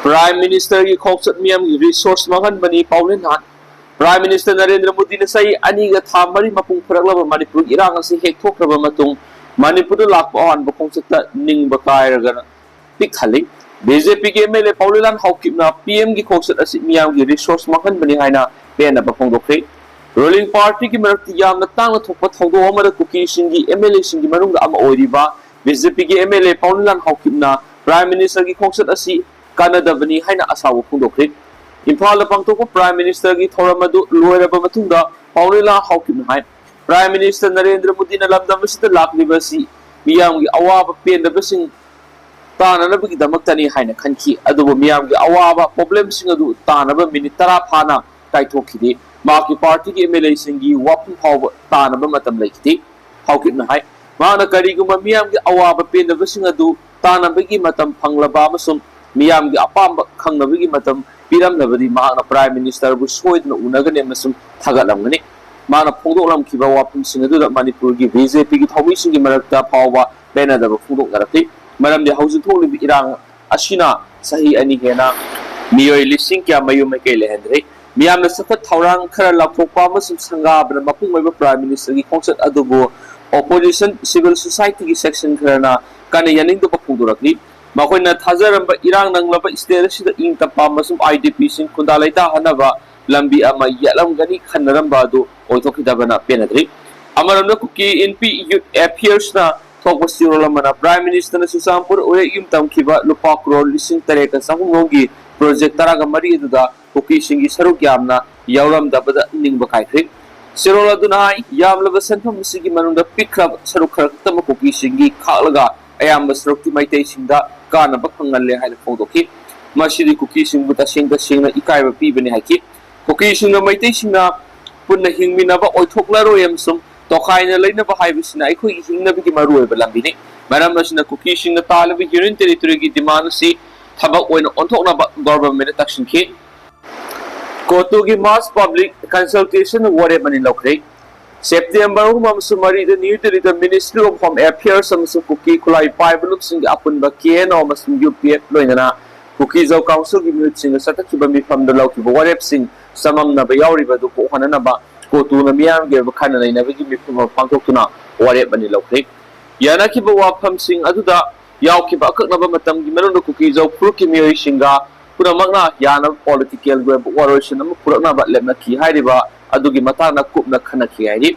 Prime Minister की खोक्सत मियाम की resource mangan bani Paulin Han Prime Minister Narendra Modi na say ani ga thamari mapung pharaklaba Manipur irang asi hek thokraba matung Manipur lakpa an bakong sata ning bakay raga pik halik BJP के MLA Paulilan Haukipna PM की खोक्सत asi miyam की resource mangan bani haina pena bakong dokhe Ruling Party की मरक्ति यामना तांग थोकpa थौदो amara Kuki singi MLA singi manungda ama oiriba BJP की MLA Paulilan Haukipna Prime Minister की खोक्सत asi kanada bani haina asawo phungdokhe Imphal pangtoko Prime Minister की थौरमदु लोयरबा मतुंगा Paulilan Haukipna hai Prime Minister Narendra Modi na lamdam asita laklibasi miyam की awaba pendabasing तानबी दमक्तनी हाइना खनखी अदुबो मियाम की अवाबा problem सिंग अदु तानबा minute 10 फाना काइथोखिदि माकी party की MLA सिंगी वापन फाव तानबा मतम लेखिदि हाउकिन high माना करिगुम मियाम की अवाबा पेनबा सिंग अदु तानबगी मतम फंगलबा मसुम मियाम की अपाम खंगनबगी मतम पिरमनबदि माना प्राइम मिनिस्टर बु सोइदन उनगने मसुम थागलमगनि माना फोंदोलम खिबा वापन सिंग अदु मणिपुर की बीजेपी की थौमी सिंगी मरक्ता फावबा पेनदबा फोंदोकरति मरमदि हौजिक थोलिबि इरांग असिना सही अनि हेना मियोय लिसिंग क्या मयु मके लेहंद्रे मियामना सखत थौरांग खरा लाखोपा मसुम संगाबना मपुंग मैबा प्राइम मिनिस्टर की खोंसत अदुबो opposition civil society की सेक्शन खरना काने यानिंग दो पखुदुरकनि मखोइना थाजरंबा इरांग नंगलबा स्टेट सिदा इंग तपा मसुम आईडीपी सिंग खुंदालाइता हनबा लंबी अमा यालमगनि खनरंबा दो ओथोखिदबना पेनद्रि अमरमना कुकी एनपी अफेयर्स ना थोकबसिरोलमना प्राइम मिनिस्टर सुसामपुर ओरे युम तमखिबा लुपा करोड़ लिसिंग तरेका साहुंगोंगी प्रोजेक्ट तरागा मरी दुदा कुकी सिंगी सरुक यामना यावरम दबदा निंग बकाइख्रि सिरोला दुना यामलबा सनफम सिगी मनुंदा पिखब सरुक खरतम कुकी सिंगी खालगा अयाम सरुक्ति मैतै सिंदा काना बखंगले हाइल फोदोखि मसिदि कुकी सिंगु तसिंग तसिंगना इकाइबा पीबने हाइकि कुकी सिंगा मैतै सिंगा पुन्ना हिंगमिनाबा ओइथोक्लारो यमसुम तोखाइना लेनबा हाइबिसना अखोइ हिंगनबि मरुयबा लंबिनि मरमसिना कुकी सिंगा तालबि यूनियन टेरिटरी की डिमांड सि थबक ओइन ओंथोकनाबा गवर्नमेंट तक्सिनखि कोटू की मास पब्लिक कंसल्टेशन वरे मनि लौख्रे सेप्टेम्बर ममसुमरी द new territory ministry of home affairs अमसु कुकी खुलाई पाइबलुप सिंग अपुनबा केनो अमसु यूपीएफ लोइना कुकी जो काउंसिल की मिनिट सिंग सतखिबा मिफम द लौखिबा वरेप सिंग सममनबा यावरिबा दु को हननबा कोटूना मियाम गे बखाना लेनबगी मिफम पांथोक्तुना वरेप मनि लौख्रे यानाखिबा वाफम सिंग अदुदा यावखिबा अकनबा मतम की मनुंद कुकी जो फ्रू की मियोय सिंगा पुरमगना याना पॉलिटिकल वेब वॉरोशन हम पुरना लेमना की हाइरिबा अदुगी मताना कुपना खना की हाइरि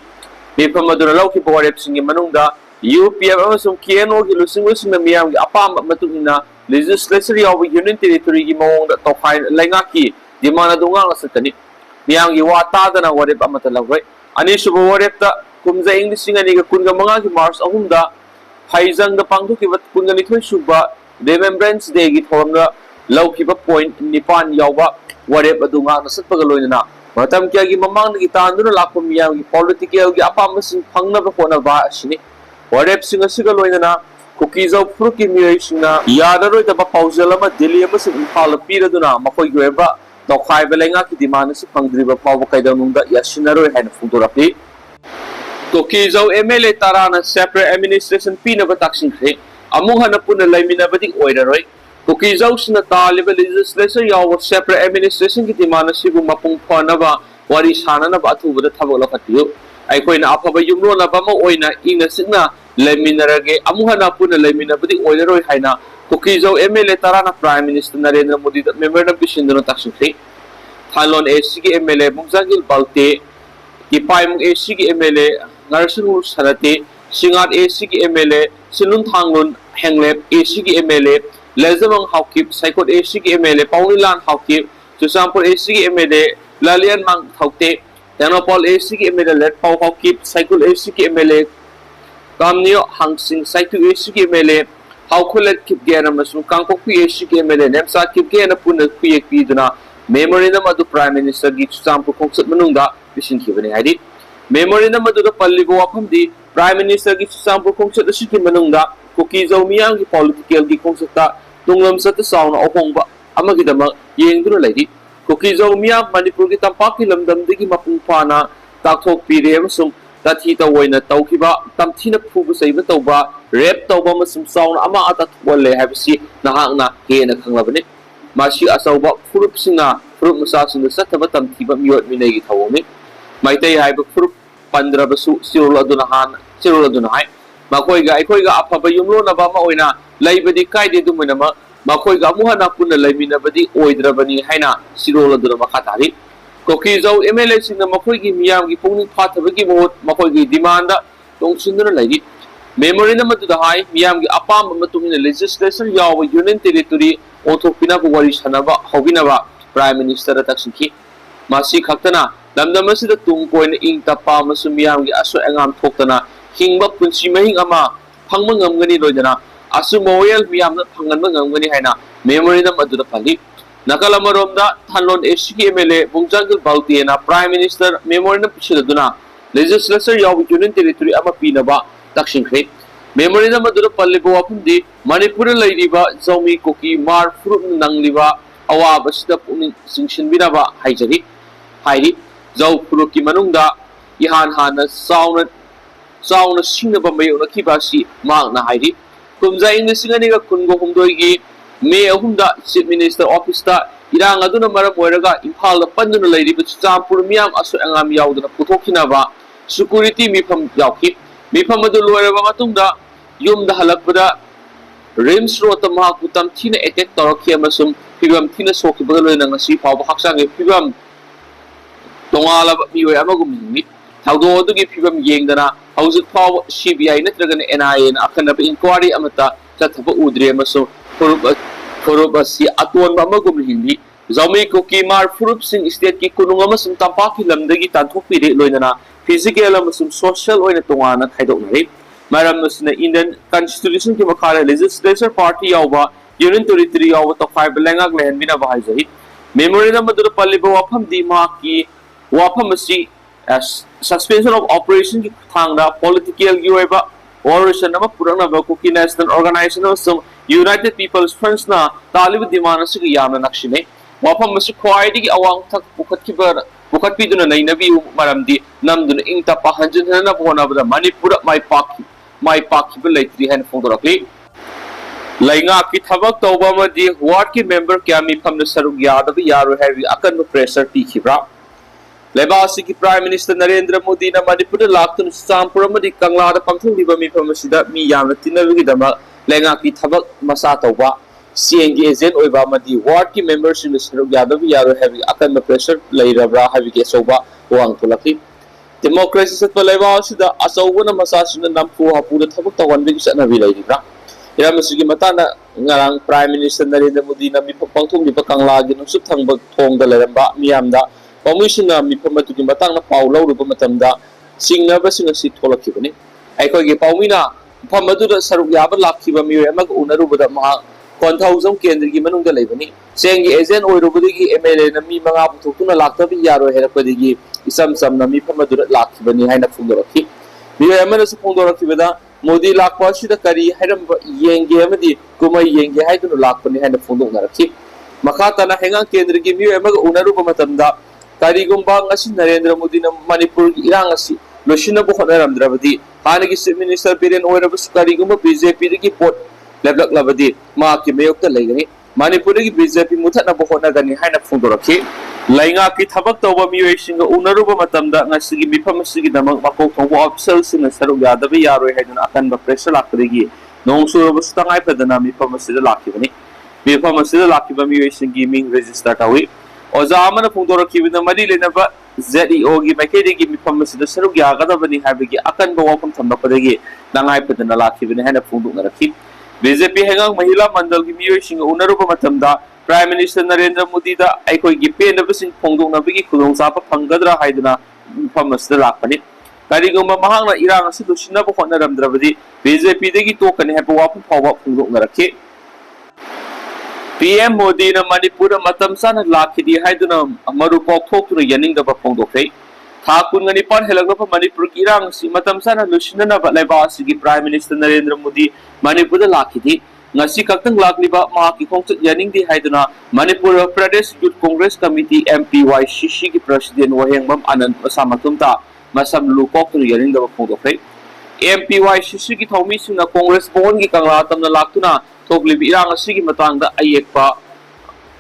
बेफम मदुना लौकी बोरेप सिंगी मनुंगा यूपीएफ अमसुम केनो की लुसिंग मियाम की अपाम मतुना लेजिस्लेचर याव यूनियन टेरिटरी की मवंग तोखाइ लैंगा की डिमांड दुंगा सतनी मियाम की वातादना वरेप अमत लवै अनिसुब वरेप ता कुमजा इंग्लिशिंग अनि का कुनगा मंगा की मार्च अहुमदा फाइजंग द पांगथु की वत कुनगा निथोय सुबा रिमेम्बरेंस डे की थोरंगा लौखिबा पॉइंट निपान यावबा वरेप अदुंगा नसतपगा लोइना मतम क्या की ममांग की तांदुना लाखो मियाम की पॉलिटिकल की अपामसिंग फंगनबा होनबा असिनि वरेप सिंग असिगा लोइना कुकीजो फ्रू की मियोइसिंगा यादरोय तबा पाउजलमा दिल्ली अमसु इम्फाल पीरदुना मखोय गोयबा तोखाइबा लेंगा की डिमांड से फंगद्रिबा पाव कैदनुंदा यासिनरोय हैन फुदोरापि Kuki-Zo MLA Tarana separate administration पीनबा ताक्सिंख्रे अमुहना पुन लैमिनबदि ओइररोय कुकी जौसना तालिबा लेजिस्लेचर याव सेपरेट एडमिनिस्ट्रेशन की डिमांड सिगु मपुंग फनबा वारी साननबा अथुबदा थबक लखतियो अखोइना अफबा युमलोनबा म ओइना इंगना सिगना लेमिनरगे अमुहना पुन लेमिनबदि ओइररोय हाइना कुकी जौ एमएलए ताराना प्राइम मिनिस्टर नरेंद्र मोदी द मेमोरेंडम पिसिनदनो ताक्सिंख्रि थालोन एसी की एमएलए मुंगजागिल बालते की पाइम एसी की एमएलए नरसिंह सरते सिंगार एसी की एमएलए सिलुन थांगलुन हेंगलेप एसी की एमएलए लेजमंग हाउकिप साइकोट एसी की एमएलए पाउनिलान हाउकिप सुसामपुर एसी की MLA Lalianmang Khaute Tengnoupal AC की MLA Letpao Haokip Saikul AC की एमएलए कामनियो हांगसिंग साइटु एसी की एमएलए हाउखुलेट किप गेना मसु कांगकोपी एसी की एमएलए नेमसा किप गेना पुन कुयेक पीदुना मेमोरेंडम अदु प्राइम मिनिस्टर की सुसामपुर खोंसत मनुंगा पिसिनखिबने हाइदि मेमोरेंडम अदु द पल्लिबो वाफमदि प्राइम मिनिस्टर की सुसामपुर खोंसत असिकी मनुंगा कुकी जो मियाम की पॉलिटिकल की खोंसता तुंगलम सत साउन अहोंबा अमगिदमक येंगदुना लैदि कुकी जो मियाम मणिपुर की तंपाक की लमदमदगी मपुंग फाना ताकथोक पीरे अमसुम ताथि तवैना तौखिबा तमथिना फुबु सैबा तौबा रेप तौबा मसुम साउन अमा अता थोले हाबिसि नहांगना हेना खंगलबने Masi asauba furup singa furup masasin sataba tamthiba miyot minegi thawoni Meitei haiba furup pandrabasu sirul aduna han sirul aduna hai makoiga aikoiga afaba yumlo na ba ma oina laibadi kaide dumina ma makoiga amuhana punna laiminabadi oidrabani haina sirul aduna makhatari Kuki Zau MLA singna makoigi miyamgi pungning phathabagi mohot makoigi demanda tongsunna laigi memory na madu hai miyamgi apam matungina legislature yawa union territory othopina bu wari sanaba hobinaba prime minister taksinki masi khaktana lamdamasida tungpoina ing tapa masu miyamgi aso engam thoktana hingba punsi mahing ama phangma ngamgani loidana asu moyal miyamna phanganba ngamgani haina memory na madu phali Nakalamoromda Thanlon SCK MLA Bungjangil Baltiena Prime Minister Memorandum Pichiduna Legislature Yaw Union Territory Ama Pinaba Takshinkre Memorandum Madura Palibo Apundi Manipur Ladiba Zomi Kuki Mar Fruit Nangliba Awa Basita Puning Singshin Binaba Haijari Hairi Zau Puruki Manunda Ihan Hana Sauna Sinaba Mayona Kibasi Magna Hairi Kumza in the Singaniga Kungo Humdoigi May Ahunda Chief Minister Office ta Irang aduna maram oiraga Imphal panduna lairiba Champur miyam aso angam yauduna puthokinaba security mifam yauki mifam adu loiraba matungda yumda halakpada Rims Road mahaku tamthina attack tawrakhi amasum fibam thina sokibaga loina ngasi phawba haksange fibam tongalaba mioi amagum mi thawdo adugi fibam yengdana hauzik phaw CBI natragana NIA na akhanaba inquiry amata chathaba udre amasum Furup si atuan ba magum hindi Zomi Kuki Mar Furup sing state ki kunung amasum tampaki lamdagi tanthok pire loinana physical amasum social oina tongana khaidok nari maram nasna Indian Constitution ki makhara legislature party yawba union territory yawba to five lengak lehen bina bahai jahi memorandum madur palliba wafam di ma ki wafam si suspension of operation ki thangda political yoiba Operation nama purana ba Kuki National Organization some United People's Friends na talib dimana sig yamna nakshine wafam mas khwaidi gi awang thak bukat piduna nai nabi maramdi namduna ingta pahanjin na bona bada Manipur mai paki belaitri han fongdorakli lainga ki thabak tawba ma di ward ki member kya mi phamna saruk yadabi yaru heavy akan pressure ti khibra Lebasi ki Prime Minister Narendra Modi na Manipur laktun Champur amadi Kangla da pangthung liba mi phamasida mi yamna tinabigi dama lenga ki thabak masa tawba CNG agent oiba amadi ward ki members in saruk yadabi yaru heavy akan pressure lairabra heavy ke soba wang tulaki democracy satwa lebasi da asawna masa sina nampu hapu da thabak tawan bi sana bi lairibra iramasugi matana ngarang Prime Minister Narendra Modi na mi pangthung liba Kangla gi nusuk thangba thong da leramba miyamda Pamisina mi pamatuki matang na paulo rupa matamda singna ba singa si tholakibani aiko ge paumina pamadu da saruk yaba lakhiba mi amag unaru bada ma konthau kendri gi manung da leibani sengi agent oirubudi gi MLA na mi manga puthukuna laktabi yaro herakpadi gi isam na mi pamadu da lakhibani haina phungdoraki mi amana su phungdoraki bada Modi lakpa sida kari hairam yenge amadi kumai yenge haidunu lakpani haina phungdoraki makata na hengang kendri gi mi amag unaru ba matamda Karigumba ngasi Narendra Modi na Manipur irang ngasi loshina bu khonaramdrabadi hanagi Chief Minister Biren oirabus karigumba BJP gi pot leblak labadi ma ki mayok ta laigani Manipur gi BJP muthatna bu khonagani haina phungdorakhi lainga ki thabak tawba mioi singa unaruba matamda ngasi gi mifam sigi damang makok thongbo official singa saruk yadabi yaroi haiduna akan ba pressure lakdagi nongsurabus tangai padana mifam sida lakibani mifam sida lakiba mioi singi ming register tawi Ozamana Pundoraki with the Madilena ZEO gi Makedi gi Mipamas the Serugia Gadabani Habigi Akan go welcome from Napadi Nangai put in the Laki with the hand of Pundaraki BJP Hangang Mahila Mandal Gimushing Unaruba Matamda Prime Minister Narendra Modi da Aiko gi pay the Visin Pongo Nabigi Kulong Sapa Pangadra Haidana Mipamas the Lapani Kariguma Mahanga Iran Situshina Honaram Dravadi BJP Digi token have a weapon power Pundaraki PM Modi na Manipur matam sana lakhidi haiduna amaru pokthok tu yaning da pongdokhe thakun ngani par helagna pa Manipur kirang si matam sana lusina na leba sigi Prime Minister Narendra Modi Manipur da lakhidi ngasi kaktang lakliba ma ki khongchut yaning di haiduna Manipur Pradesh Youth Congress Committee MPYCC ki President Wahengbam Anand Masamatumta masam lupok tu yaning da pongdokhe MPYCC ki thomi singa Congress bon gi kangla tamna laktuna Toglibi irang asigi matang da ayekpa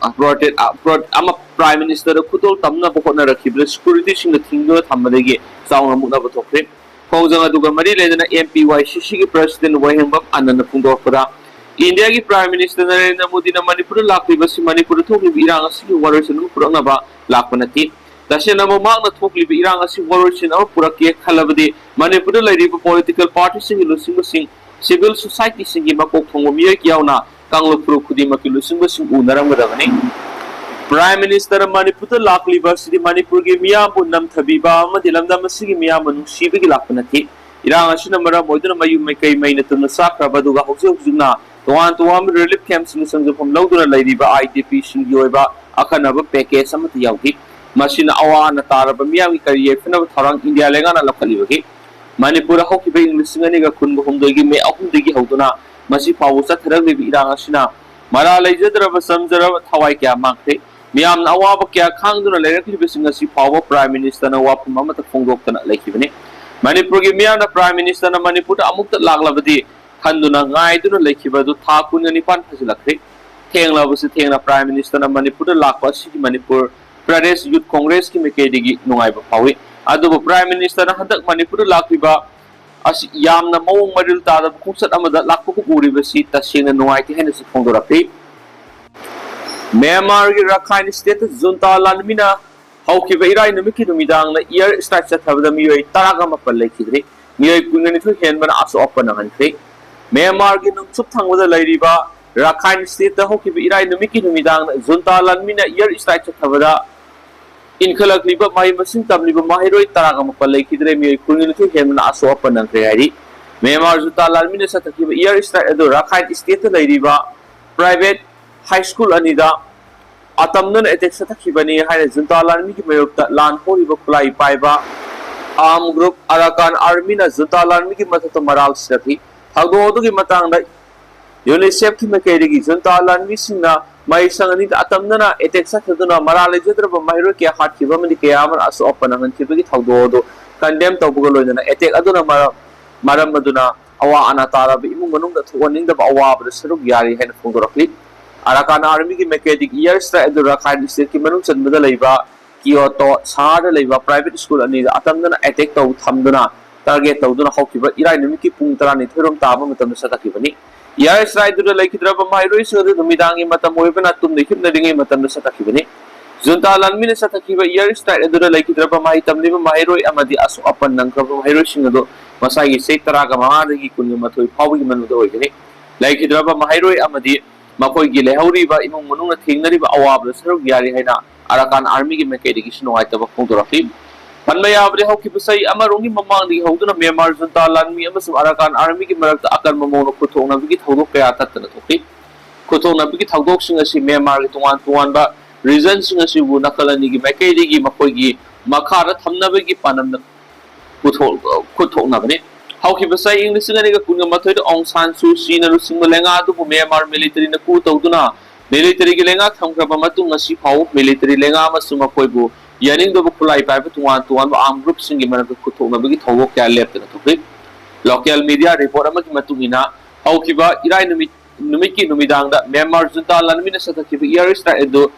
Prime Minister Kutol Tamna Pokona Rakib, security in the Tingo Tamadegi, Sound Muna Tokre. Hozanga Duga Mari Lena MPY Shishiki President Wahembab and the Pundokura. India ki Prime Minister Narendra Modi na Manipur lakli basi Manipur thokli irang asi warriors nu purang ba lakpanati dasena mo mag na thokli irang asi warriors na purake khalabadi Manipur lai ri political parties sing lusing civil society sing ma kok thong mi yauna kanglo puru khudi ma lusing unaram gadagani Prime Minister Manipur lakli basi Manipur ge miyam punnam thabiba ma dilamda masigi miyam nu shibi ki lakpanati irang asi namara moiduna mayu Meitei mai na tunna sakra baduga hojuna Tuan relief camps ni sanjung from Loduna lady by IDP Shingoiba, Akanaba Peke, some of the Yauki, Machina Awa and Taraba Miami career, Fenov Tarang, India Legana Lokaliwaki, Manipura Hockey Bay, Lisinga Kundu Humdagi, May Okundigi Hotuna, Masi Pausa, Terabi Irangashina, Mara Lajdra Samzara, Hawaii Makte, Miam Awabakia, Kangduna, directly visiting a power Prime Minister Nawap Mamata Fongokana Lake Evening. Manipur Miana Prime Minister Manipur Amukta Laglavadi. Handuna ngai tu leki badu thakun ni pan phajilakre thengla busi thengna Prime Minister na Manipur lakwa si Manipur Pradesh Youth Congress ki mekedigi nungai ba phawi adu Prime Minister na handak Manipur lakliba as yamna mawong maril ta da khusat amada lakpu ku uri basi tasina nungai ti hena si phongdorape Myanmar gi Rakhine State junta lanmina hauki ba irai numiki numidang na year structure thabda miyoi taraga mapal lekidre miyoi kunani thu henbana aso opana hanfe Myanmar ki nung chup thangwada lairiba Rakhine State da hoki irai numiki numidang junta lanmina year strike thabada inkhalak liba mai masing tamliba mahiroi taraga mapal lekidre miyoi kunani thu henbana aso opana hari Myanmar junta lanmina sataki year strike ado Rakhine State lairiba private high school anida atamnan attack sataki bani haina junta lanmi ki mayokta lan horiba khulai paiba arm group Arakan army na junta lanmi ki mathato maral sati Hagdo ki matang da UNICEF ki mekedigi junta lanmi singna mai sangani atamna na attack sataduna maral jetra ba mahiro ki hat ki bamani ke amar aso opana han ki bi hagdo condemn tabugo loina attack aduna maram maduna awa anatara bi imu manung da thuaning da awa ba saruk yari haina phongdorakli Arakan army ki mekedigi year strike adu Rakhine State ki manung chanbada leiba Kyoto Sahara leiba private school ani atamna na attack taw thamduna target tawduna hawkiba irai numiki pung tarani thirom taba matam satakibani year strike du laikidraba mairoi suru numidangi matam hoibana tum dekibna dingi matam satakibani junta lanmina satakiba year strike du laikidraba mai tamliba mairoi amadi asu apan nangkaba mairoi singado masai se taraga mahanagi kunni mathoi phawi manuda hoigani laikidraba mairoi amadi makoi gi lehauriba imung manungna thingnariba awabla saruk yari haina Arakan army ki mekedigi snoai taba phongdorafi Panmaya abri hau kipasai amarongi mamang di hau na Myanmar junta lanmi amasum Arakan army ki marakta akan mamono kuthong na bigi thawdok kaya tatna thoki kuthong na bigi thawdok singa si Myanmar ki tuan ba reason singa si bu nakalani ki mekedigi makoi gi makhara thamna bigi panam na kuthong na bane hau kipasai English singa ni ka kunga mathoi de Aung San Suu Kyi na lusing lenga tu Myanmar military na ku tawduna military ki lenga thamkraba matung asi phau military lenga amasum makoi bu Yaning do bukulai pai tuan ba arm group singi mana kuthok na bagi thawok kya left na thokri local media report ama ki matungina au kiba irai numiki numidang da Myanmar junta lanmi na sataki year strike edo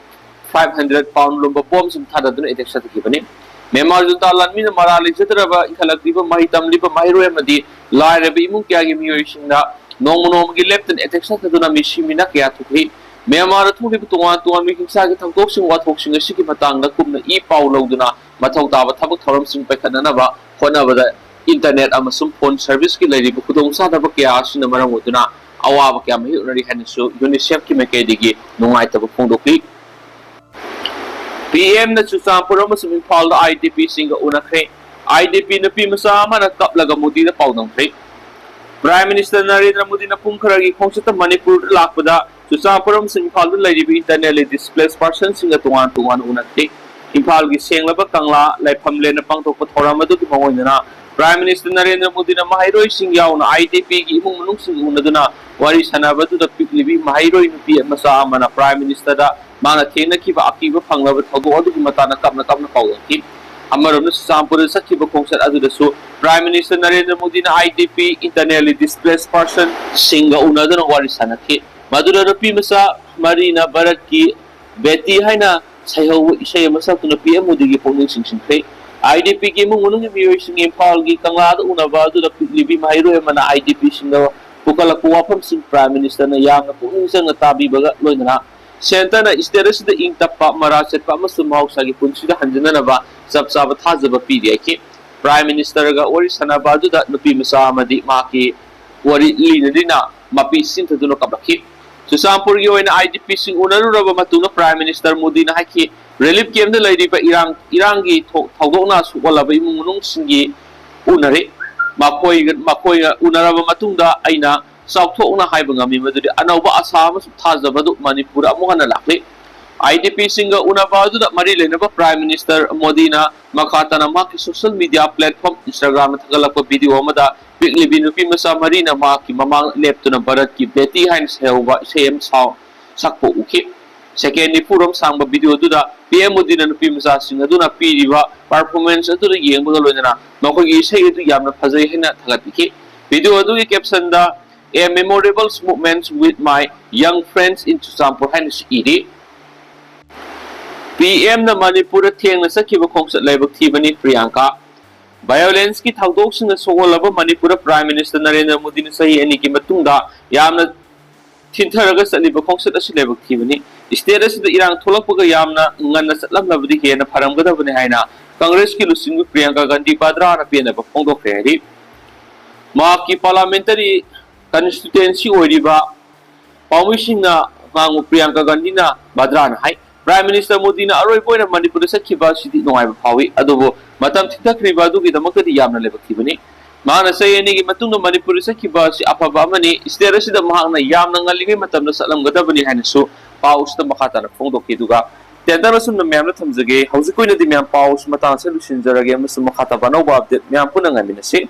500 pound lomba bomb sim thada dun attack sataki bani Myanmar junta lanmi na marali jetraba ikhalakliba mahitamliba mahiro amadi lai rabi imung kya gi miyoi singda nongmonom gi left and attack sataduna mishimina kya thokri Myanmar thuli tuan mi kimsa ki thangtok sing wathok sing asi ki matang na kumna I pau loduna mathau ta ba thabak thoram sing paikhatna ba hona ba internet amasum phone service ki leiri bu khudong sa da ba kya asina maram uduna awa ba kya mai unari hanisu UNICEF ki mekedigi nungai ta ba phongdokli PM na Chusampur amasum Imphal da IDP singa unakre IDP na pi masa mana Kaplaga Modi da paudang pre Prime Minister Narendra Modi na pungkharagi khongsata Manipur lakpada Chusapuram sing Imphal laibi internally displaced persons singa tuan unakti Imphal gi senglaba kangla laifam lena pangthokpa thoramadu ki mangoina Prime Minister Narendra Modi na mahairoi sing yauna IDP gi imung manung sing unaduna wari sanabadu da piklibi mahairoi nupi masa amana Prime Minister da mana thena ki ba akiba phanglaba thodo adu ki matana kapna pawki amarom Chusampur sakhiba khongsat adu da su Prime Minister Narendra Modi na IDP internally displaced person singa unaduna wari sanaki Madura Nupimacha Marina Barat ki Betty Haina, Sayo Ishay Masa to the PM Modi Pony Sing Pay. IDP came on the viewing in Palgi Kangad Unava to the Libi Mairo and IDP Singo, Pukala Kuapam Sing Prime Minister Nayang, Punis and the Tabi Baga Luna. Santana is there is the ink tap Maras at Pamasum Sagi Punchida Hanjanava, Subsabataz of a pire. Prime Minister or Sanabadu that Nupimacha Madi Maki, or Lina, Mapi Sinta to Lokabaki. Susampur yo in IDP sing unaruraba matuna Prime Minister Modi na haki relief came the lady pa Irangi Togona Suwalaba Munung Singi Unare Makoy unaraba matunda Aina South Tona Haibangami Madrid Anova Asama Taza Badu Manipura Mohana Lakli IDP singer Unabadu that Marilena Prime Minister Modina Makatana Maki social media platform Instagram Tagalapa video Mada Bigly Nupimacha Marina Maki Mamang left to the Barat ki Betty Hines Helva same sound Sakpo Uki. Second Purum Samba video to the PM Modina Nupimacha Singaduna Piriva performance to the Yang Bulana Nokogi say to Yamna Pazahina Talapiki. Video do capsanda a memorable moments with my young friends into Sampo Hines Edi. PM na Manipura Tiang na Sakiba Concert Level Tivani Priyanka. Violence ki Tagdoks na Songolaba Manipura Prime Minister Narendra Modi Sahi and Niki Matunda Yamna Tintaragas and Liba Concert as Level Tivani. Status the Iran Tolapuga Yamna Ngana Salam Navadi and Paramgada Vanahina. Congress ki Lusingu Priyanka Gandhi Padra and Piana Pongo Ferry. Maki Parliamentary Constituency Oriba Pawishing na Mangu Priyanka Gandhina Badran High. Prime Minister Modi na aroy po na Manipur sa Kiba City no ay pawi adobo matam tiktak ribado kita magkati yam na lebakibani mana sa yani matung na Manipur sa Kiba si apaba mani istera si damahang na yam na ngalingi matam na salam gada bani haniso paus na makata na pong dokiduga tenta rasun na miyam na tamzage hausi ko na di miyam paus matang sa lusin jarage mas makata banaw ba update miyam po na ngamin na si